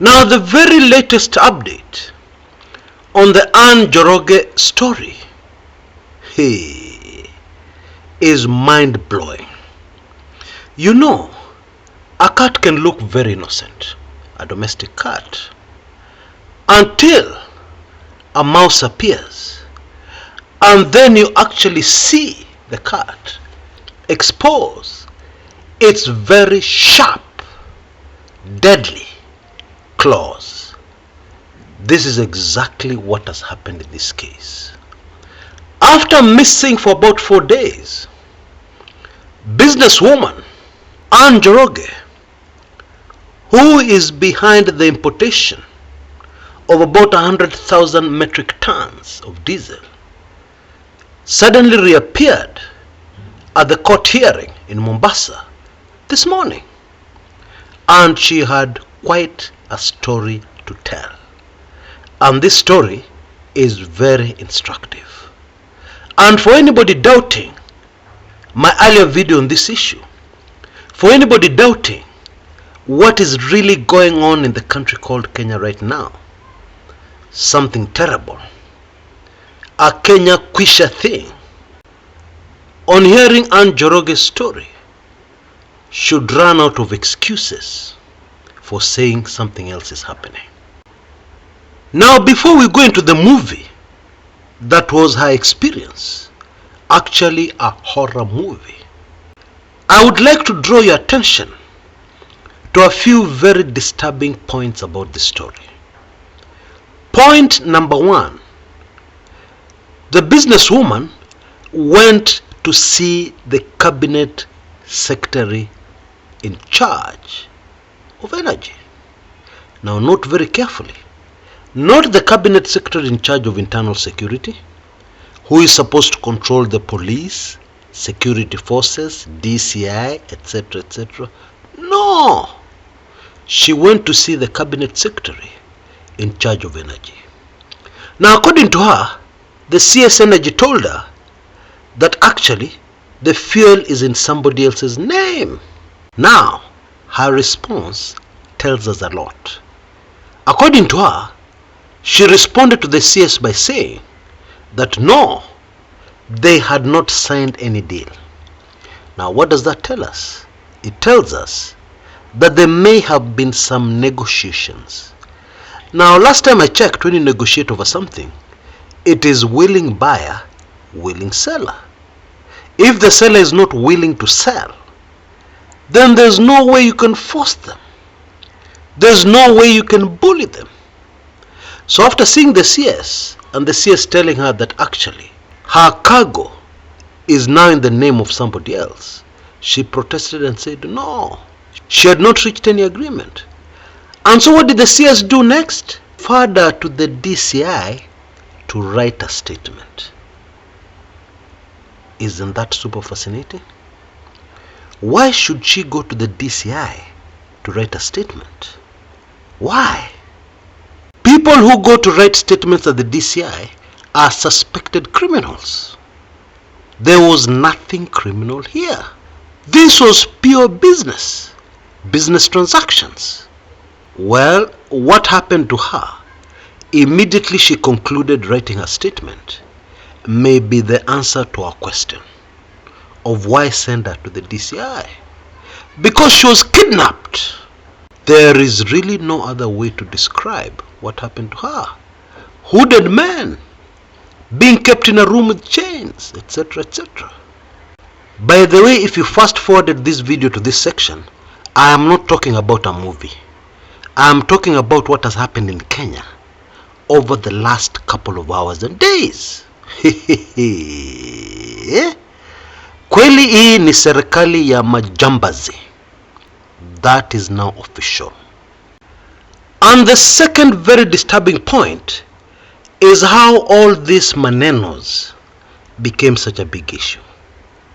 Now the very latest update on the Anne Njoroge story is mind-blowing. You know, a cat can look very innocent, a domestic cat, until a mouse appears, and then you actually see the cat expose its very sharp, deadly claws. This is exactly what has happened in this case. After missing for about 4 days, businesswoman Anne Njoroge, who is behind the importation of about 100,000 metric tons of diesel, suddenly reappeared at the court hearing in Mombasa this morning, and she had quite a story to tell. And this story is very instructive. And for anybody doubting my earlier video on this issue, for anybody doubting what is really going on in the country called Kenya right now, something terrible, a Kenya Kwisha thing, on hearing Anne Njoroge's story, should run out of excuses for saying something else is happening. Now, before we go into the movie that was her experience, actually a horror movie, I would like to draw your attention to a few very disturbing points about the story. Point number 1, the businesswoman went to see the cabinet secretary in charge of energy. Now note very carefully, not the cabinet secretary in charge of internal security, who is supposed to control the police, security forces, DCI, etc., etc. No! She went to see the cabinet secretary in charge of energy. Now, according to her, the CS Energy told her that actually the fuel is in somebody else's name. Now, her response tells us a lot. According to her, she responded to the CS by saying that no, they had not signed any deal. Now, what does that tell us? It tells us that there may have been some negotiations. Now, last time I checked, when you negotiate over something, it is willing buyer, willing seller. If the seller is not willing to sell, then there's no way you can force them. There's no way you can bully them. So after seeing the CS, and the CS telling her that actually her cargo is now in the name of somebody else, she protested and said no, she had not reached any agreement. And so what did the CS do next? Further to the DCI to write a statement. Isn't that super fascinating? Why should she go to the DCI to write a statement? Why? People who go to write statements at the DCI are suspected criminals. There was nothing criminal here. This was pure business transactions. Well, what happened to her? Immediately she concluded writing a statement may be the answer to our question of why send her to the DCI. Because she was kidnapped. There is really no other way to describe what happened to her. Hooded men, being kept in a room with chains, etc., etc. By the way, if you fast forwarded this video to this section, I am not talking about a movie. I am talking about what has happened in Kenya over the last couple of hours and days. Kweli hii ni serikali ya majambazi. That is now official. And the second very disturbing point is how all these manenos became such a big issue.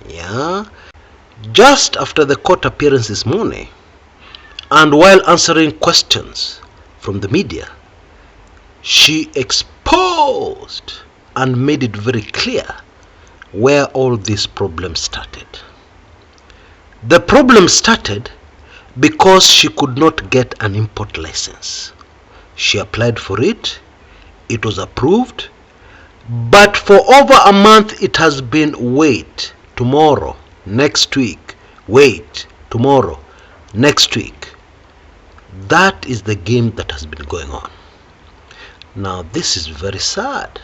Yeah. Just after the court appearance this morning, and while answering questions from the media, she exposed and made it very clear where all these problems started. The problem started because she could not get an import license She applied for it. It was approved. But for over a month it has been wait, tomorrow, next week, wait, tomorrow, next week. That is the game that has been going on. Now this is very sad,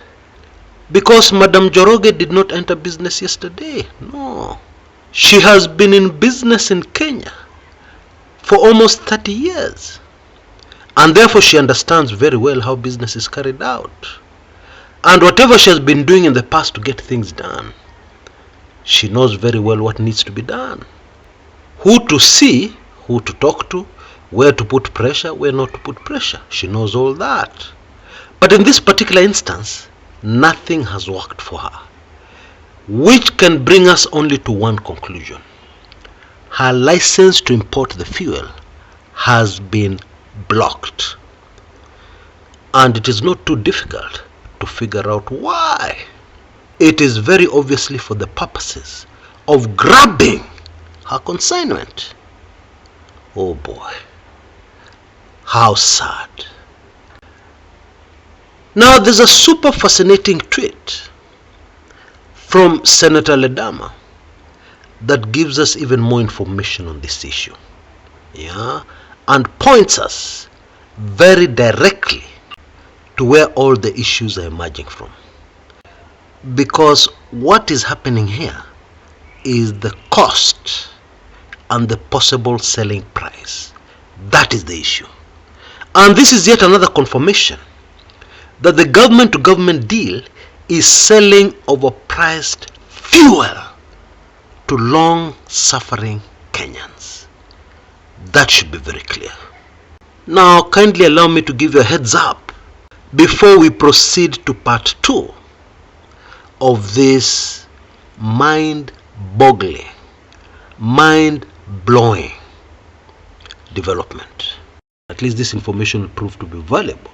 because Madam Njoroge did not enter business yesterday. No. She has been in business in Kenya for almost 30 years. And therefore she understands very well how business is carried out. And whatever she has been doing in the past to get things done, she knows very well what needs to be done. Who to see, who to talk to, where to put pressure, where not to put pressure. She knows all that. But in this particular instance, nothing has worked for her, which can bring us only to one conclusion. Her license to import the fuel has been blocked. And it is not too difficult to figure out why. It is very obviously for the purposes of grabbing her consignment. Oh boy, how sad. Now there's a super fascinating tweet from Senator Ledama that gives us even more information on this issue, and points us very directly to where all the issues are emerging from. Because what is happening here is the cost and the possible selling price. That is the issue. And this is yet another confirmation that the government-to-government deal is selling overpriced fuel to long-suffering Kenyans. That should be very clear. Now, kindly allow me to give you a heads up before we proceed to part 2 of this mind-boggling, mind-blowing development. At least this information will prove to be valuable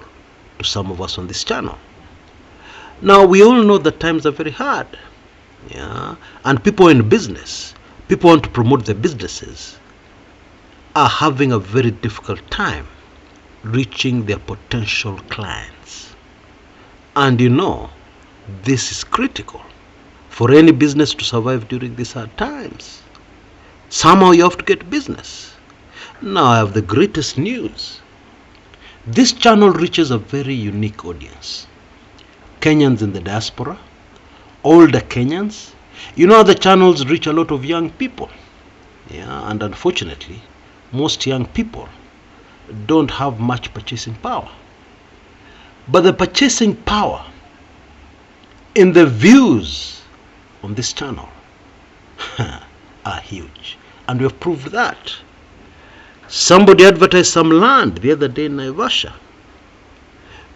to some of us on this channel. Now, we all know that times are very hard, and people in business, people want to promote their businesses, are having a very difficult time reaching their potential clients. And this is critical for any business to survive during these hard times. Somehow you have to get business. Now I have the greatest news. This channel reaches a very unique audience. Kenyans in the diaspora, older Kenyans. Other channels reach a lot of young people. And unfortunately, most young people don't have much purchasing power. But the purchasing power in the views on this channel are huge. And we have proved that. Somebody advertised some land the other day in Naivasha.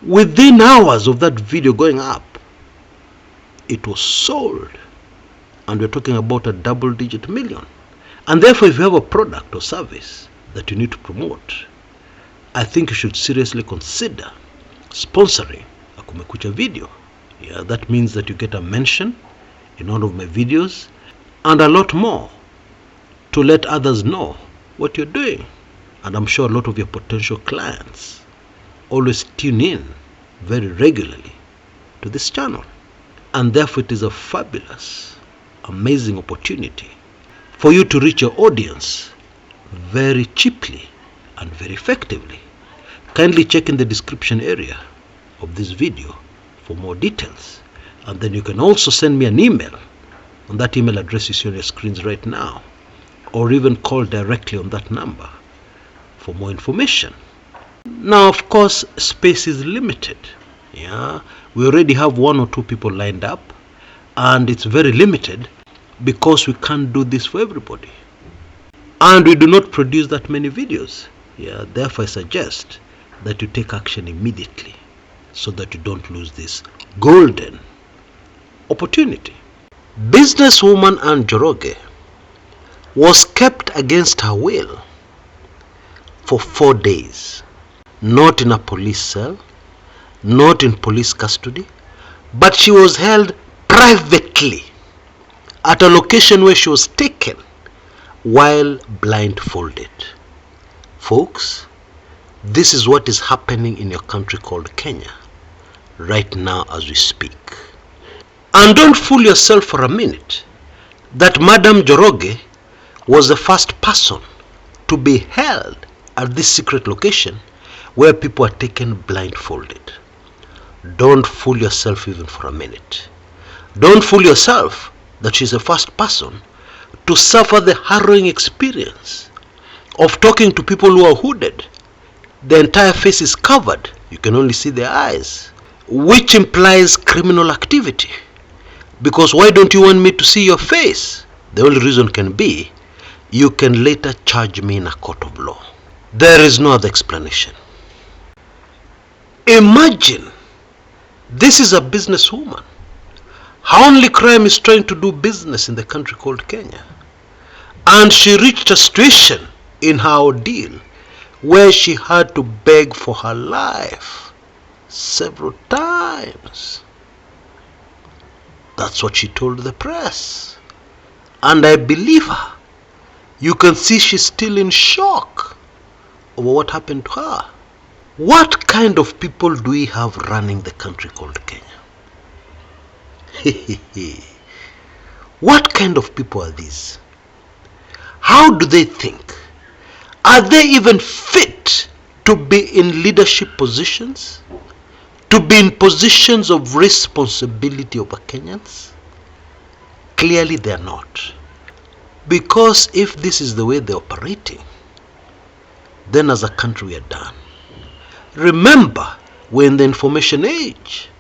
Within hours of that video going up, it was sold. And we're talking about a double-digit million. And therefore, if you have a product or service that you need to promote, I think you should seriously consider sponsoring a Kumekucha video. That means that you get a mention in one of my videos and a lot more to let others know what you're doing. And I'm sure a lot of your potential clients always tune in very regularly to this channel. And therefore it is a fabulous, amazing opportunity for you to reach your audience very cheaply and very effectively. Kindly check in the description area of this video for more details. And then you can also send me an email on that email address you see on your screens right now, or even call directly on that number for more information. Now, of course, space is limited. We already have 1 or 2 people lined up, and it's very limited because we can't do this for everybody. And we do not produce that many videos. Therefore I suggest that you take action immediately so that you don't lose this golden opportunity. Businesswoman Anne Njoroge was kept against her will for 4 days, not in a police cell, not in police custody, but she was held privately at a location where she was taken while blindfolded. Folks, This is what is happening in your country called Kenya right now as we speak. And don't fool yourself for a minute that Madam Njoroge was the first person to be held at this secret location where people are taken blindfolded. Don't fool yourself even for a minute. Don't fool yourself that she's the first person to suffer the harrowing experience of talking to people who are hooded. The entire face is covered. You can only see their eyes, which implies criminal activity. Because why don't you want me to see your face? The only reason can be you can later charge me in a court of law. There is no other explanation. Imagine this is a businesswoman. Her only crime is trying to do business in the country called Kenya. And she reached a situation in her ordeal where she had to beg for her life several times. That's what she told the press. And I believe her. You can see she's still in shock over what happened to her. What kind of people do we have running the country called Kenya? What kind of people are these? How do they think? Are they even fit to be in leadership positions? To be in positions of responsibility over Kenyans? Clearly they are not. Because if this is the way they're operating, then as a country we are done. Remember, we're in the information age.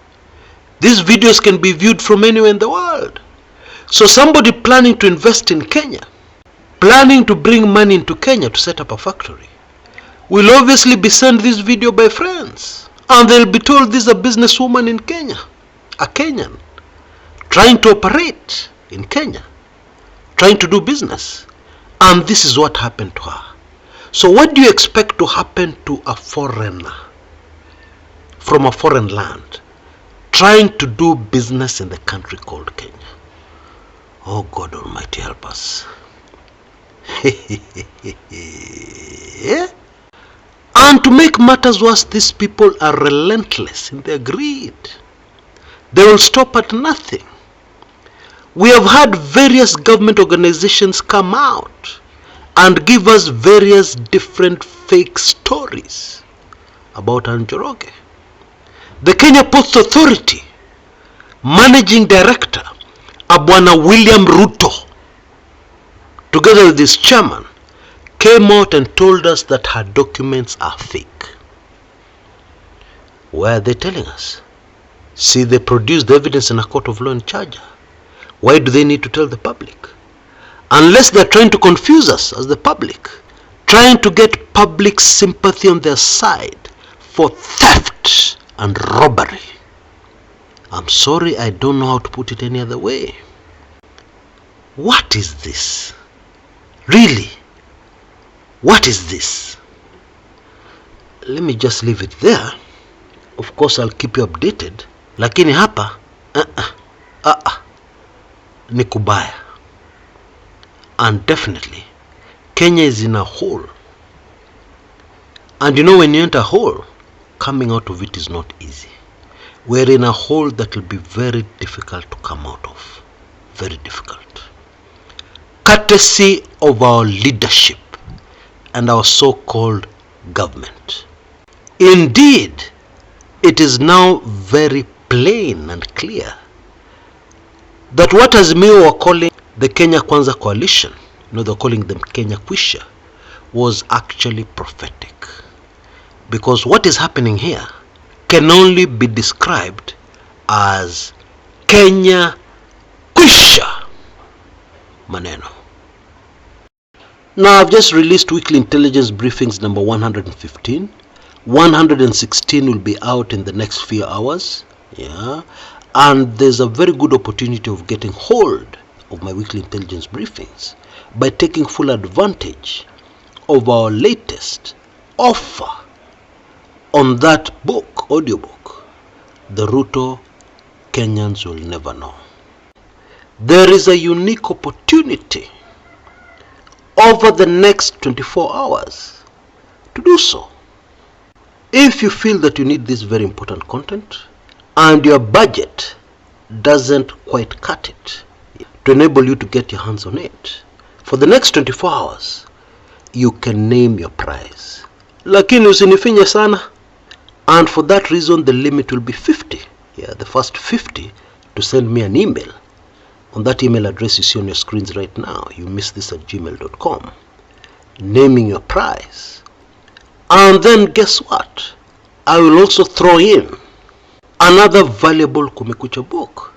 These videos can be viewed from anywhere in the world. So somebody planning to invest in Kenya, planning to bring money into Kenya to set up a factory, will obviously be sent this video by friends. And they'll be told this is a businesswoman in Kenya, a Kenyan, trying to operate in Kenya, trying to do business. And this is what happened to her. So what do you expect to happen to a foreigner from a foreign land trying to do business in the country called Kenya? Oh, God Almighty, help us. And to make matters worse, these people are relentless in their greed. They will stop at nothing. We have had various government organizations come out and give us various different fake stories about Anne Njoroge. The Kenya Post Authority Managing Director, Abwana William Ruto, together with his chairman, came out and told us that her documents are fake. Why are they telling us? See, they produced the evidence in a court of law and charge her. Why do they need to tell the public? Unless they're trying to confuse us as the public, trying to get public sympathy on their side for theft and robbery. I'm sorry, I don't know how to put it any other way. What is this? Really? What is this? Let me just leave it there. Of course, I'll keep you updated. Lakini hapa, ni kubaya. And definitely, Kenya is in a hole. And you know, when you enter a hole, coming out of it is not easy. We're in a hole that will be very difficult to come out of. Very difficult. Courtesy of our leadership and our so-called government. Indeed, it is now very plain and clear that what Azimio were calling the Kenya Kwanza coalition, they're calling them Kenya Kwisha, was actually prophetic. Because what is happening here can only be described as Kenya Kwisha maneno. Now, I've just released weekly intelligence briefings number 115. 116 will be out in the next few hours. Yeah. And there's a very good opportunity of getting hold of my weekly intelligence briefings by taking full advantage of our latest offer on that book, audiobook, The Ruto Kenyans Will Never Know. There is a unique opportunity over the next 24 hours to do so. If you feel that you need this very important content and your budget doesn't quite cut it to enable you to get your hands on it, for the next 24 hours, you can name your price. Lakini usinifinye sana. And for that reason, the limit will be 50. Yeah, the first 50 to send me an email on that email address you see on your screens right now. You missed this at gmail.com. Naming your price. And then guess what? I will also throw in another valuable Kumekucha book.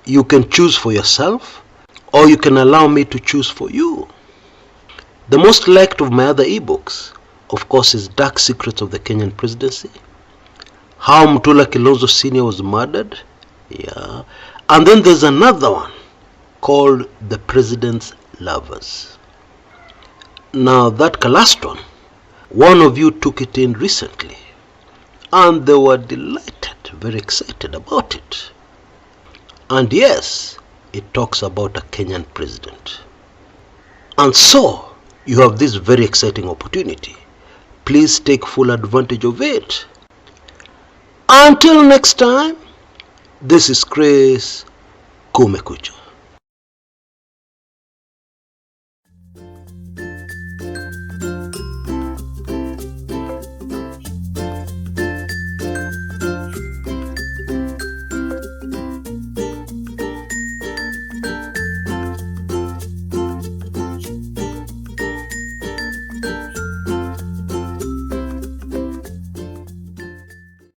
You can choose for yourself, or you can allow me to choose for you. The most liked of my other ebooks, of course, is Dark Secrets of the Kenyan Presidency. How Mutula Kilonzo Sr. was murdered. Yeah. And then there's another one called The President's Lovers. Now that last one of you took it in recently, and they were delighted, very excited about it. And yes, it talks about a Kenyan president. And so, you have this very exciting opportunity. Please take full advantage of it. Until next time, this is Chris Kumekucha.